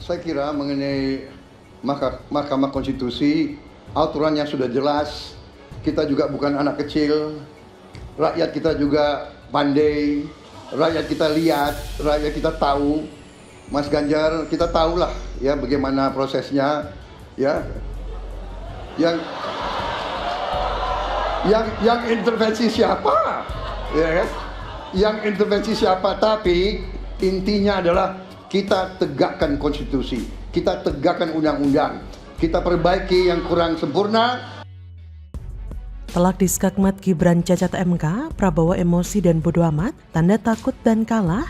Saya kira mengenai Mahkamah Konstitusi, aturannya sudah jelas. Kita juga bukan anak kecil, rakyat kita juga pandai, rakyat kita lihat, rakyat kita tahu. Mas Ganjar, kita tahulah ya bagaimana prosesnya, ya. Yang intervensi siapa, ya kan? Yang intervensi siapa? Tapi intinya adalah kita tegakkan konstitusi, kita tegakkan undang-undang, kita perbaiki yang kurang sempurna. Telak di skakmat Gibran cacat MK, Prabowo emosi dan bodo amat, tanda takut dan kalah.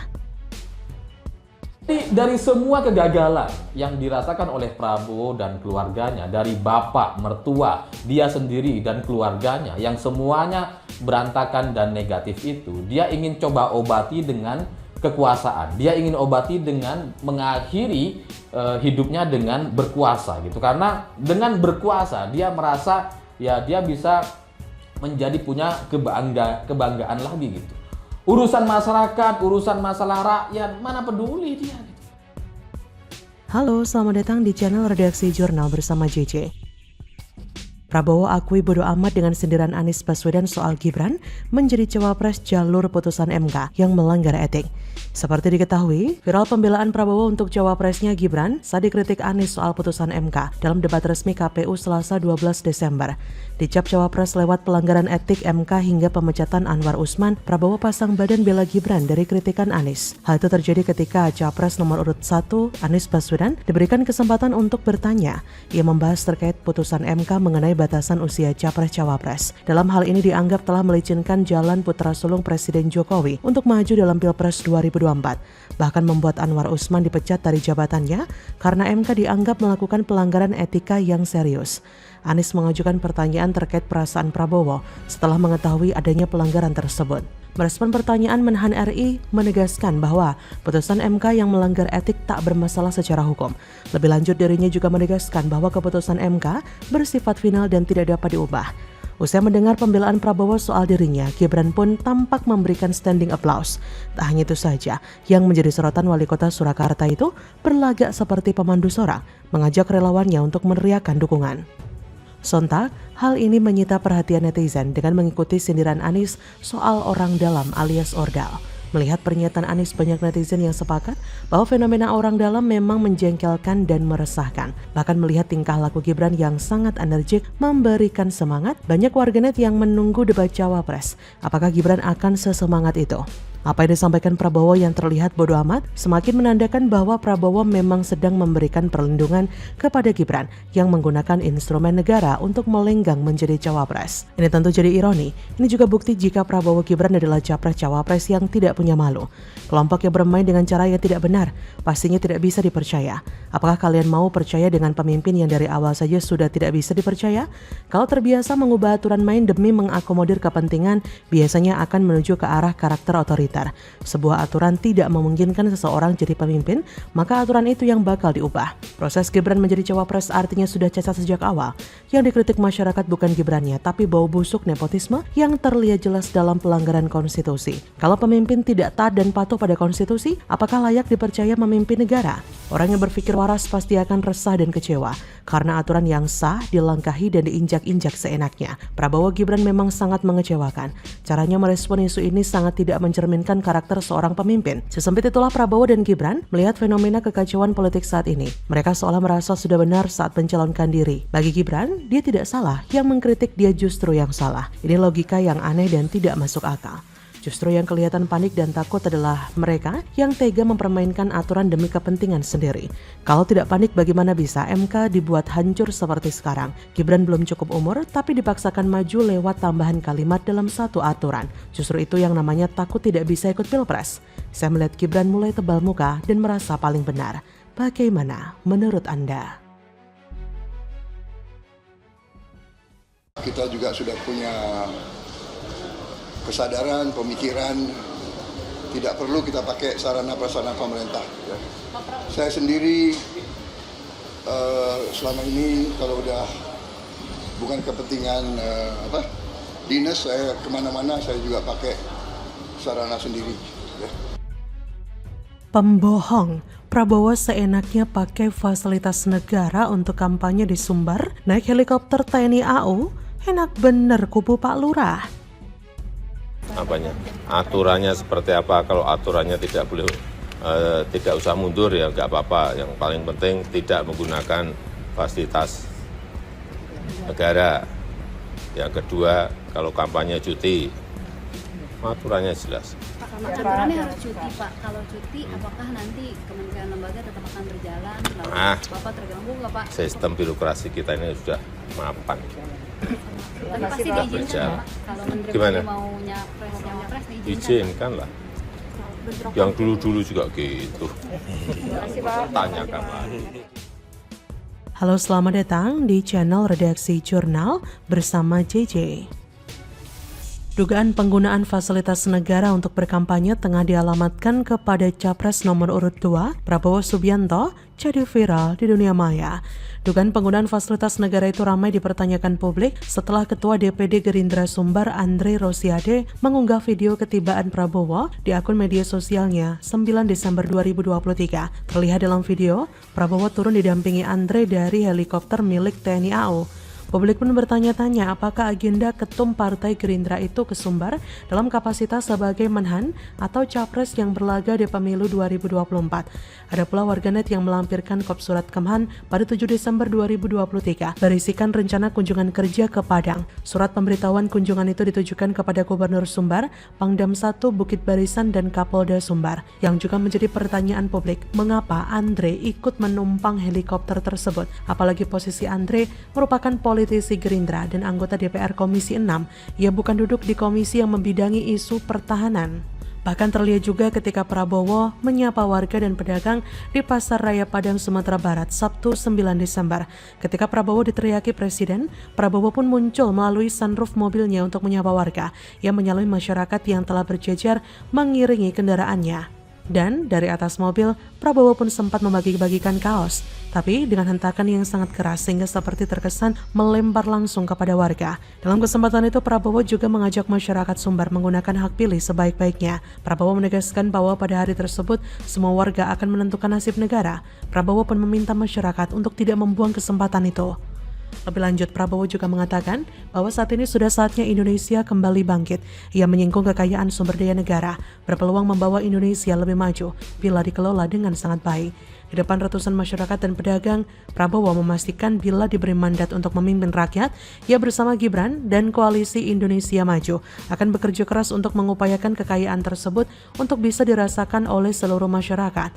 Dari semua kegagalan yang dirasakan oleh Prabowo dan keluarganya, dari bapak, mertua, dia sendiri dan keluarganya yang semuanya berantakan dan negatif itu, dia ingin coba obati dengan kekuasaan. Dia ingin obati dengan mengakhiri hidupnya dengan berkuasa gitu. Karena dengan berkuasa dia merasa ya dia bisa menjadi punya kebanggaan lagi gitu. Urusan masyarakat, urusan masalah rakyat, mana peduli dia gitu. Halo, selamat datang di channel Redaksi Jurnal bersama JJ. Prabowo akui bodo amat dengan sindiran Anies Baswedan soal Gibran menjadi cawapres jalur putusan MK yang melanggar etik. Seperti diketahui, viral pembelaan Prabowo untuk cawapresnya Gibran saat dikritik Anies soal putusan MK dalam debat resmi KPU Selasa 12 Desember. Dicap cawapres lewat pelanggaran etik MK hingga pemecatan Anwar Usman, Prabowo pasang badan bela Gibran dari kritikan Anies. Hal itu terjadi ketika capres nomor urut 1, Anies Baswedan, diberikan kesempatan untuk bertanya. Ia membahas terkait putusan MK mengenai batasan usia capres-cawapres. Dalam hal ini dianggap telah melicinkan jalan putra sulung Presiden Jokowi untuk maju dalam Pilpres 2024. Bahkan membuat Anwar Usman dipecat dari jabatannya karena MK dianggap melakukan pelanggaran etika yang serius. Anies mengajukan pertanyaan terkait perasaan Prabowo setelah mengetahui adanya pelanggaran tersebut. Merespon pertanyaan, Menhan RI menegaskan bahwa putusan MK yang melanggar etik tak bermasalah secara hukum. Lebih lanjut, dirinya juga menegaskan bahwa keputusan MK bersifat final dan tidak dapat diubah. Usai mendengar pembelaan Prabowo soal dirinya, Gibran pun tampak memberikan standing applause. Tak hanya itu saja, yang menjadi sorotan wali kota Surakarta itu berlagak seperti pemandu sorak, mengajak relawannya untuk meneriakkan dukungan. Sontak, hal ini menyita perhatian netizen dengan mengikuti sindiran Anies soal orang dalam alias ordal. Melihat pernyataan Anies, banyak netizen yang sepakat bahwa fenomena orang dalam memang menjengkelkan dan meresahkan. Bahkan melihat tingkah laku Gibran yang sangat energik memberikan semangat, banyak warganet yang menunggu debat cawapres. Apakah Gibran akan sesemangat itu? Apa yang disampaikan Prabowo yang terlihat bodo amat semakin menandakan bahwa Prabowo memang sedang memberikan perlindungan kepada Gibran yang menggunakan instrumen negara untuk melenggang menjadi cawapres. Ini tentu jadi ironi. Ini juga bukti jika Prabowo Gibran adalah capres-cawapres yang tidak punya malu. Kelompok yang bermain dengan cara yang tidak benar pastinya tidak bisa dipercaya. Apakah kalian mau percaya dengan pemimpin yang dari awal saja sudah tidak bisa dipercaya? Kalau terbiasa mengubah aturan main demi mengakomodir kepentingan, biasanya akan menuju ke arah karakter otoriter. Sebuah aturan tidak memungkinkan seseorang jadi pemimpin, maka aturan itu yang bakal diubah. Proses Gibran menjadi cawapres artinya sudah cacat sejak awal. Yang dikritik masyarakat bukan Gibrannya, tapi bau busuk nepotisme yang terlihat jelas dalam pelanggaran konstitusi. Kalau pemimpin tidak taat dan patuh pada konstitusi, apakah layak dipercaya memimpin negara? Orang yang berpikir waras pasti akan resah dan kecewa karena aturan yang sah dilangkahi dan diinjak-injak seenaknya. Prabowo Gibran memang sangat mengecewakan. Caranya merespon isu ini sangat tidak mencerminkan karakter seorang pemimpin. Sesempit itulah Prabowo dan Gibran melihat fenomena kekacauan politik saat ini. Mereka seolah merasa sudah benar saat mencalonkan diri. Bagi Gibran, dia tidak salah, yang mengkritik dia justru yang salah. Ini logika yang aneh dan tidak masuk akal. Justru yang kelihatan panik dan takut adalah mereka yang tega mempermainkan aturan demi kepentingan sendiri. Kalau tidak panik, bagaimana bisa MK dibuat hancur seperti sekarang? Gibran belum cukup umur, tapi dipaksakan maju lewat tambahan kalimat dalam satu aturan. Justru itu yang namanya takut tidak bisa ikut Pilpres. Saya melihat Gibran mulai tebal muka dan merasa paling benar. Bagaimana menurut Anda? Kita juga sudah punya kesadaran, pemikiran, tidak perlu kita pakai sarana prasarana pemerintah. Saya sendiri selama ini kalau udah bukan kepentingan dinas, saya kemana-mana saya juga pakai sarana sendiri. Pembohong, Prabowo seenaknya pakai fasilitas negara untuk kampanye di Sumbar, naik helikopter TNI AU, enak bener kubu Pak Lurah. Aturannya seperti apa? Kalau aturannya tidak boleh, tidak usah mundur ya nggak apa-apa. Yang paling penting tidak menggunakan fasilitas negara. Yang kedua, kalau kampanye cuti, aturannya jelas. Aturannya harus cuti, Pak. Kalau cuti, apakah nanti kementerian lembaga tetap akan berjalan? Lalu Bapak terganggu nggak, Pak? Sistem birokrasi kita ini sudah mapan. Tapi pasti diizinkan, Pak. Kalau menteri mau nyapres diizinkan. Izinkan lah. Yang dulu-dulu juga gitu. Tanyakan lagi. Halo, selamat datang di channel Redaksi Jurnal bersama JJ. Dugaan penggunaan fasilitas negara untuk berkampanye tengah dialamatkan kepada Capres nomor urut 2, Prabowo Subianto, jadi viral di dunia maya. Dugaan penggunaan fasilitas negara itu ramai dipertanyakan publik setelah Ketua DPD Gerindra Sumbar Andre Rosiade mengunggah video ketibaan Prabowo di akun media sosialnya 9 Desember 2023. Terlihat dalam video, Prabowo turun didampingi Andre dari helikopter milik TNI AU. Publik pun bertanya-tanya apakah agenda ketum Partai Gerindra itu ke Sumbar dalam kapasitas sebagai menhan atau capres yang berlaga di pemilu 2024. Ada pula warganet yang melampirkan kop surat Kemhan pada 7 Desember 2023 berisikan rencana kunjungan kerja ke Padang. Surat pemberitahuan kunjungan itu ditujukan kepada Gubernur Sumbar, Pangdam 1 Bukit Barisan dan Kapolda Sumbar. Yang juga menjadi pertanyaan publik, mengapa Andre ikut menumpang helikopter tersebut? Apalagi posisi Andre merupakan politisi Gerindra dan anggota DPR Komisi 6. Ia bukan duduk di komisi yang membidangi isu pertahanan. Bahkan terlihat juga ketika Prabowo menyapa warga dan pedagang di Pasar Raya Padang, Sumatera Barat, Sabtu 9 Desember. Ketika Prabowo diteriaki Presiden, Prabowo pun muncul melalui sunroof mobilnya untuk menyapa warga yang menyalui masyarakat yang telah berjejer mengiringi kendaraannya. Dan dari atas mobil, Prabowo pun sempat membagi-bagikan kaos, tapi dengan hentakan yang sangat keras sehingga seperti terkesan melempar langsung kepada warga. Dalam kesempatan itu, Prabowo juga mengajak masyarakat Sumbar menggunakan hak pilih sebaik-baiknya. Prabowo menegaskan bahwa pada hari tersebut, semua warga akan menentukan nasib negara. Prabowo pun meminta masyarakat untuk tidak membuang kesempatan itu. Lebih lanjut, Prabowo juga mengatakan bahwa saat ini sudah saatnya Indonesia kembali bangkit. Ia menyinggung kekayaan sumber daya negara, berpeluang membawa Indonesia lebih maju bila dikelola dengan sangat baik. Di depan ratusan masyarakat dan pedagang, Prabowo memastikan bila diberi mandat untuk memimpin rakyat, ia bersama Gibran dan Koalisi Indonesia Maju akan bekerja keras untuk mengupayakan kekayaan tersebut untuk bisa dirasakan oleh seluruh masyarakat.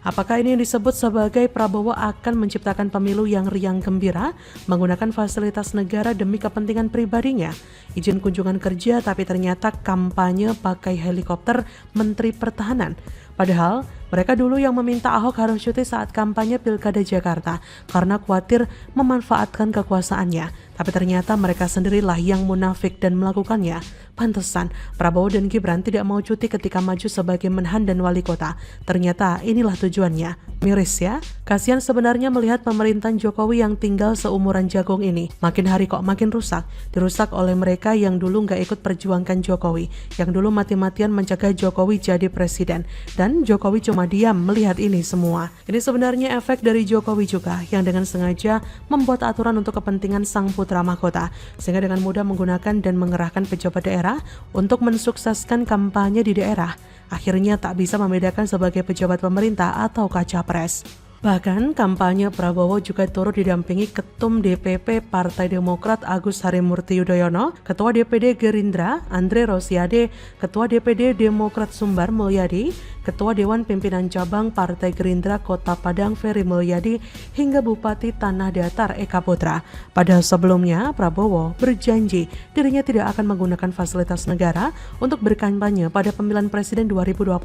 Apakah ini yang disebut sebagai Prabowo akan menciptakan pemilu yang riang gembira, menggunakan fasilitas negara demi kepentingan pribadinya? Izin kunjungan kerja tapi ternyata kampanye pakai helikopter Menteri Pertahanan. Padahal mereka dulu yang meminta Ahok harus cuti saat kampanye Pilkada Jakarta karena khawatir memanfaatkan kekuasaannya. Tapi ternyata mereka sendirilah yang munafik dan melakukannya. Pantesan Prabowo dan Gibran tidak mau cuti ketika maju sebagai menhan dan wali kota. Ternyata inilah tujuannya. Miris ya? Kasihan sebenarnya melihat pemerintahan Jokowi yang tinggal seumuran jagung ini. Makin hari kok makin rusak. Dirusak oleh mereka yang dulu nggak ikut perjuangkan Jokowi. Yang dulu mati-matian mencegah Jokowi jadi presiden. Dan Jokowi cuma diam melihat ini semua. Ini sebenarnya efek dari Jokowi juga yang dengan sengaja membuat aturan untuk kepentingan sang putra mahkota. Sehingga dengan mudah menggunakan dan mengerahkan pejabat daerah untuk mensukseskan kampanye di daerah. Akhirnya tak bisa membedakan sebagai pejabat pemerintah atau capres. Bahkan kampanye Prabowo juga turut didampingi Ketum DPP Partai Demokrat Agus Harimurti Yudhoyono, Ketua DPD Gerindra Andre Rosiade, Ketua DPD Demokrat Sumbar Mulyadi, Ketua Dewan Pimpinan Cabang Partai Gerindra Kota Padang Ferry Mulyadi, hingga Bupati Tanah Datar Eka Putra. Padahal sebelumnya Prabowo berjanji dirinya tidak akan menggunakan fasilitas negara untuk berkampanye pada pemilihan presiden 2024.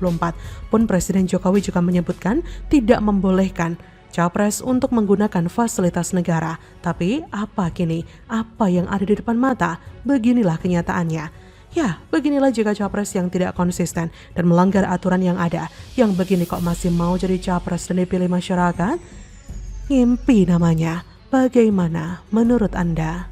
Pun Presiden Jokowi juga menyebutkan tidak membolehkan capres untuk menggunakan fasilitas negara. Tapi apa kini? Apa yang ada di depan mata? Beginilah kenyataannya. Ya, beginilah jika capres yang tidak konsisten dan melanggar aturan yang ada. Yang begini kok masih mau jadi capres dan dipilih masyarakat? Ngimpi namanya. Bagaimana menurut Anda?